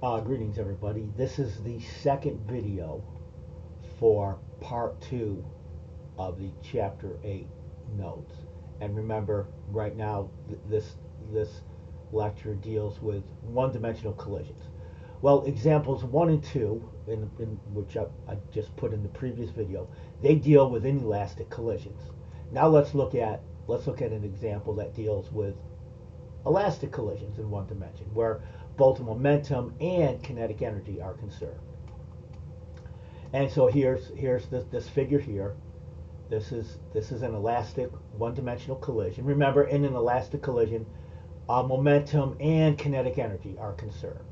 Greetings everybody. This is the second video for part 2 of the chapter 8 notes. And remember, right now this lecture deals with one-dimensional collisions. Well, examples 1 and 2, in which I just put in the previous video, they deal with inelastic collisions. Now let's look at an example that deals with elastic collisions in one dimension, where both momentum and kinetic energy are conserved. And so here's this figure here. This is an elastic one-dimensional collision. Remember, in an elastic collision, momentum and kinetic energy are conserved.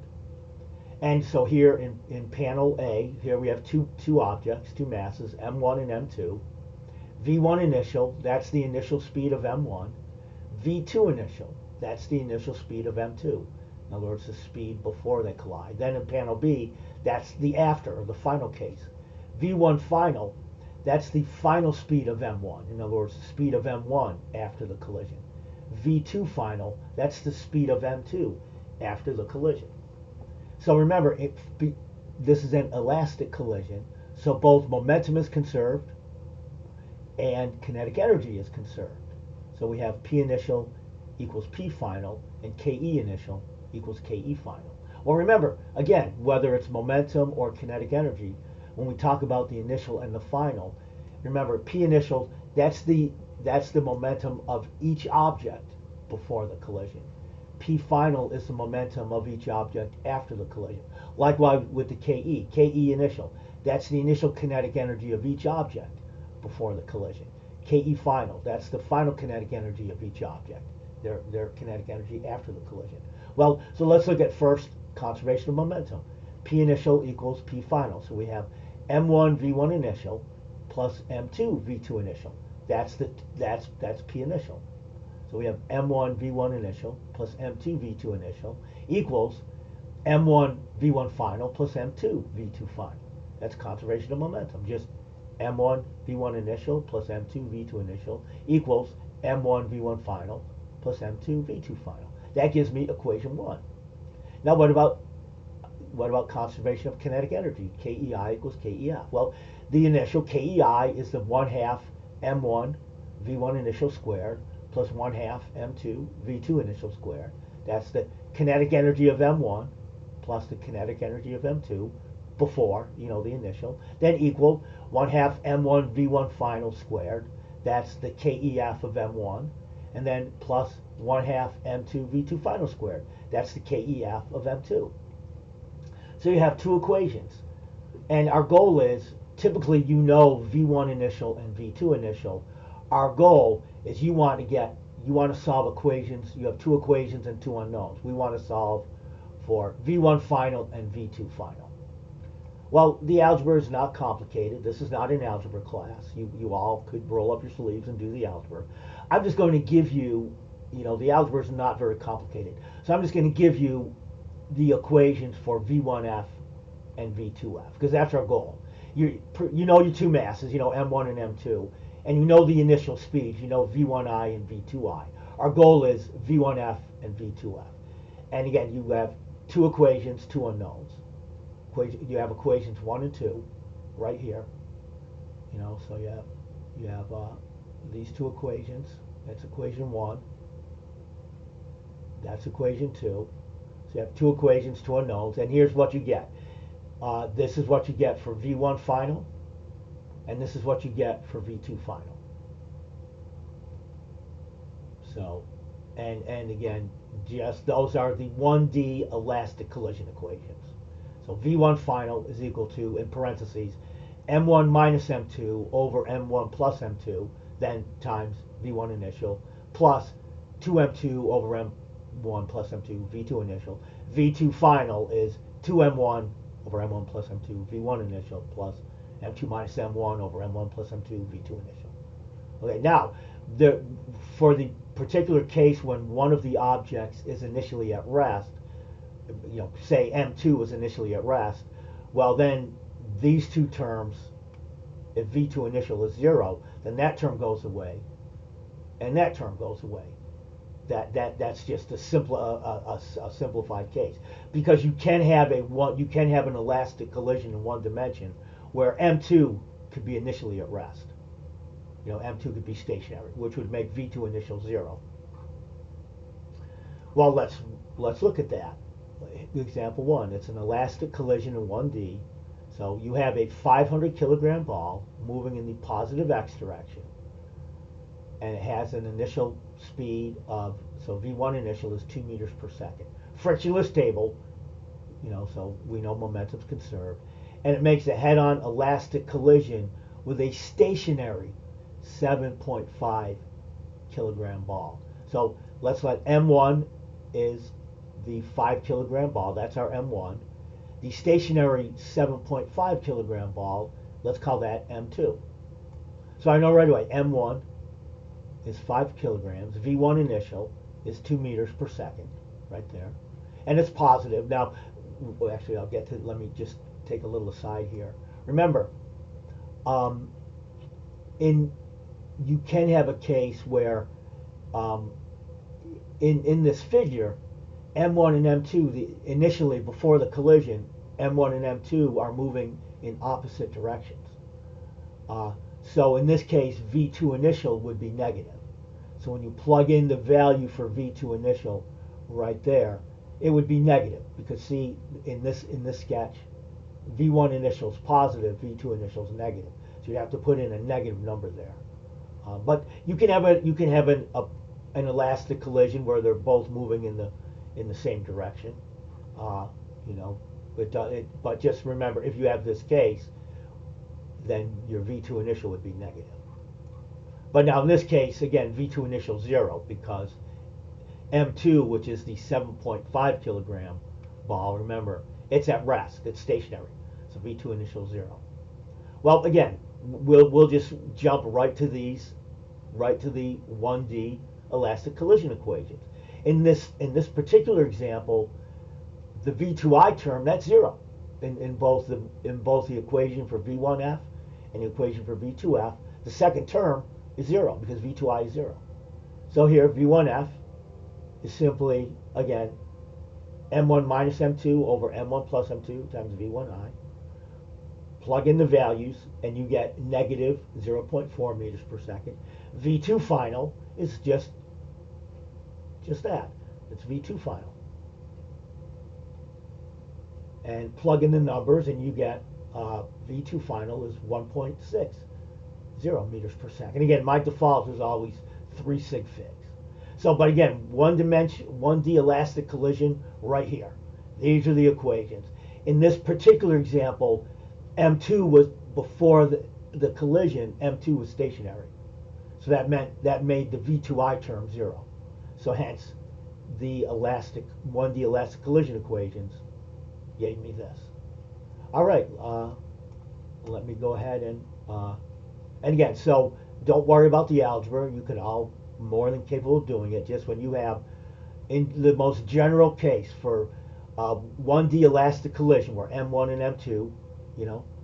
And so here in panel A, here we have two objects, two masses, M1 and M2. V1 initial, that's the initial speed of M1. V2 initial, that's the initial speed of M2. In other words, the speed before they collide. Then in panel B, that's the after, or the final case. V1 final, that's the final speed of M1. In other words, the speed of M1 after the collision. V2 final, that's the speed of M2 after the collision. So remember, this is an elastic collision, so both momentum is conserved and kinetic energy is conserved. So we have P initial equals P final, and KE initial equals KE final. Well, remember, again, whether it's momentum or kinetic energy, when we talk about the initial and the final, remember, P initial, that's the momentum of each object before the collision. P final is the momentum of each object after the collision. Likewise with the KE initial, that's the initial kinetic energy of each object before the collision. KE final, that's the final kinetic energy of each object, their kinetic energy after the collision. Well, so let's look at first conservation of momentum. P initial equals P final. So we have M1 V1 initial plus M2 V2 initial. That's P initial. So we have M1 V1 initial plus M2 V2 initial equals M1 V1 final plus M2 V2 final. That's conservation of momentum. Just M1 V1 initial plus M2 V2 initial equals M1 V1 final plus M2 V2 final. That gives me equation 1. Now what about conservation of kinetic energy? KEI equals KEF. Well, the initial KEI is the 1/2 M1 V1 initial squared plus 1/2 M2 V2 initial squared. That's the kinetic energy of M1 plus the kinetic energy of M2 before, the initial. Then equal 1/2 M1 V1 final squared. That's the KEF of M1. And then plus 1/2 M2 V2 final squared. That's the KEF of M2. So you have two equations. And our goal is, typically V1 initial and V2 initial. Our goal is you want to solve equations. You have two equations and two unknowns. We want to solve for V1 final and V2 final. Well, the algebra is not complicated. This is not an algebra class. You all could roll up your sleeves and do the algebra. I'm just going to give you, the algebra is not very complicated. So I'm just going to give you the equations for V1F and V2F, because that's our goal. You know your two masses, M1 and M2, and you know the initial speeds, V1I and V2I. Our goal is V1F and V2F. And again, you have two equations, two unknowns. You have equations 1 and 2 right here. So you have these two equations. That's equation 1. That's equation 2. So you have two equations, two unknowns, and here's what you get. This is what you get for V1 final, and this is what you get for V2 final. So, and again, just those are the 1D elastic collision equations. So V1 final is equal to, in parentheses, M1 minus M2 over M1 plus M2, then times V1 initial, plus 2M2 over M1 plus M2, V2 initial. V2 final is 2M1 over M1 plus M2, V1 initial, plus M2 minus M1 over M1 plus M2, V2 initial. Okay, now, for the particular case when one of the objects is initially at rest, say M2 is initially at rest, well then these two terms, if V2 initial is 0, then that term goes away, and that term goes away. That's just a simplified case, because you can have an elastic collision in one dimension where M2 could be initially at rest. M2 could be stationary, which would make V2 initial 0. Well, let's look at that. Example 1, it's an elastic collision in 1D. So you have a 500 kilogram ball moving in the positive x direction, and it has an initial speed of, so V1 initial is 2 meters per second. Frictionless table, so we know momentum's conserved, and it makes a head-on elastic collision with a stationary 7.5 kilogram ball. So let's let M1 is the 5 kilogram ball, that's our M1. The stationary 7.5 kilogram ball, let's call that M2. So I know right away M1 is 5 kilograms, V1 initial is 2 meters per second, right there. And it's positive. Now, actually I'll get to, let me just take a little aside here. Remember, you can have a case where in this figure, M1 and M2, initially before the collision, M1 and M2 are moving in opposite directions. So in this case, V2 initial would be negative. So when you plug in the value for V2 initial right there, it would be negative, because see, in this sketch, V1 initial is positive, V2 initial is negative. So you'd have to put in a negative number there. But you can have an elastic collision where they're both moving in the same direction. But just remember, if you have this case, then your V2 initial would be negative. But now in this case, again, V2 initial 0, because M2, which is the 7.5 kilogram ball, remember, it's at rest, it's stationary. So V2 initial 0. Well, again, we'll just jump right to the 1D elastic collision equations. In this particular example, the V2I term, that's 0 in both the equation for V1F and the equation for V2F. The second term is 0 because V2I is 0. So here V1F is simply, again, M1 minus M2 over M1 plus M2 times V1I. Plug in the values and you get negative 0.4 meters per second. V2 final is just that. It's V2 final. And plug in the numbers and you get V2 final is 1.60 meters per second. Again, my default is always 3 sig figs. So, but again, 1D elastic collision right here. These are the equations. In this particular example, M2 was before the collision, M2 was stationary. So that made the V2I term 0. So hence, the 1D elastic collision equations gave me this. All right, let me go ahead and again, so don't worry about the algebra. You can all more than capable of doing it. Just when you have, in the most general case for 1D elastic collision, where M1 and M2,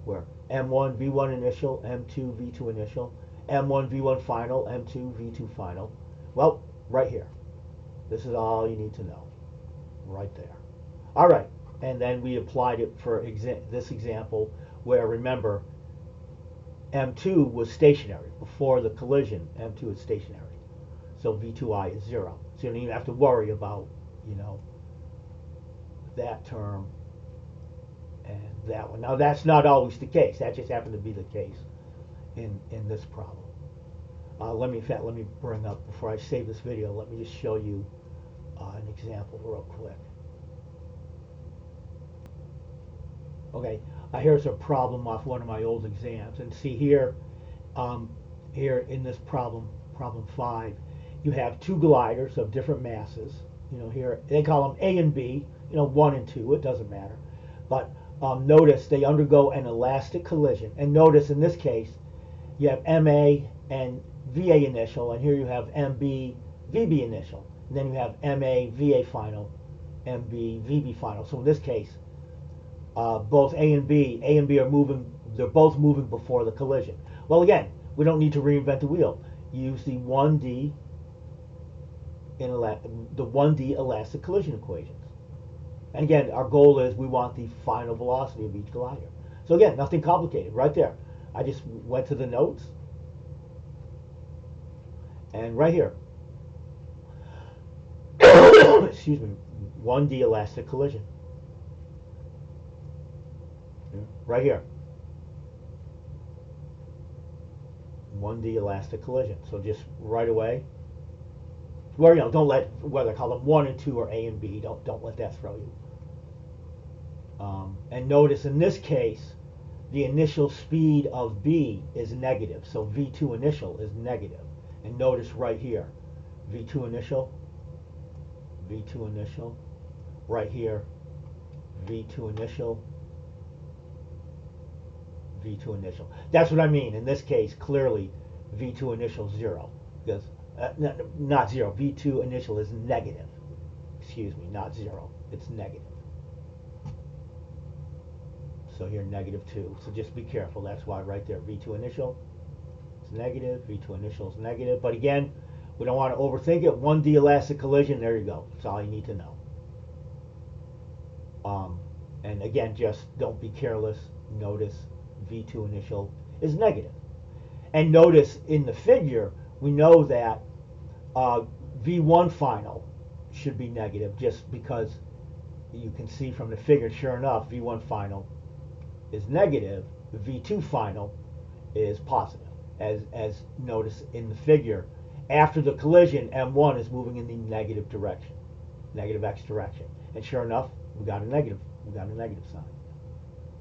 where M1 V1 initial, M2 V2 initial, M1 V1 final, M2 V2 final. Well, right here. This is all you need to know, right there. All right, and then we applied it for this example where, remember, M2 was stationary. Before the collision, M2 is stationary. So V2I is 0. So you don't even have to worry about, that term and that one. Now that's not always the case. That just happened to be the case in this problem. Let me bring up, before I save this video, let me just show you an example real quick. Okay, here's a problem off one of my old exams, and see here, here in this problem 5, you have two gliders of different masses. Here they call them A and B. 1 and 2. It doesn't matter, but notice they undergo an elastic collision. And notice in this case, you have MA and VA initial, and here you have MB VB initial, and then you have MA VA final, MB VB final. So in this case, both A and B are moving. They're both moving before the collision. Well, again, we don't need to reinvent the wheel. Use the 1D the 1D elastic collision equations. And again, our goal is we want the final velocity of each glider. So again, nothing complicated, right there. I just went to the notes, and right here, excuse me, 1D elastic collision. Right here. 1D elastic collision. So just right away, well, don't let whether column 1 and 2 or A and B, don't let that throw you. And notice in this case, the initial speed of B is negative, so V2 initial is negative. And notice right here, V2 initial, right here, V2 initial, V2 initial. That's what I mean. In this case, clearly, V2 initial is 0. Because, not 0, V2 initial is negative. Excuse me, not 0. It's negative. So here, -2. So just be careful. That's why right there, V2 initial is negative, V2 initial is negative. But again, we don't want to overthink it. 1D elastic collision, there you go. That's all you need to know. And again, just don't be careless. Notice V2 initial is negative. And notice in the figure, we know that V1 final should be negative just because you can see from the figure, sure enough, V1 final is negative, V2 final is positive. As notice in the figure, after the collision, M1 is moving in the negative direction, negative X direction. And sure enough, we got a negative sign.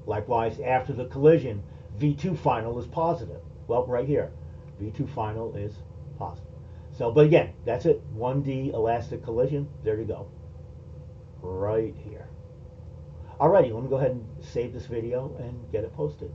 Likewise, after the collision, V2 final is positive. Well, right here, V2 final is positive. So, but again, that's it. 1D elastic collision, there you go. Right here. Alrighty, let me go ahead and save this video and get it posted.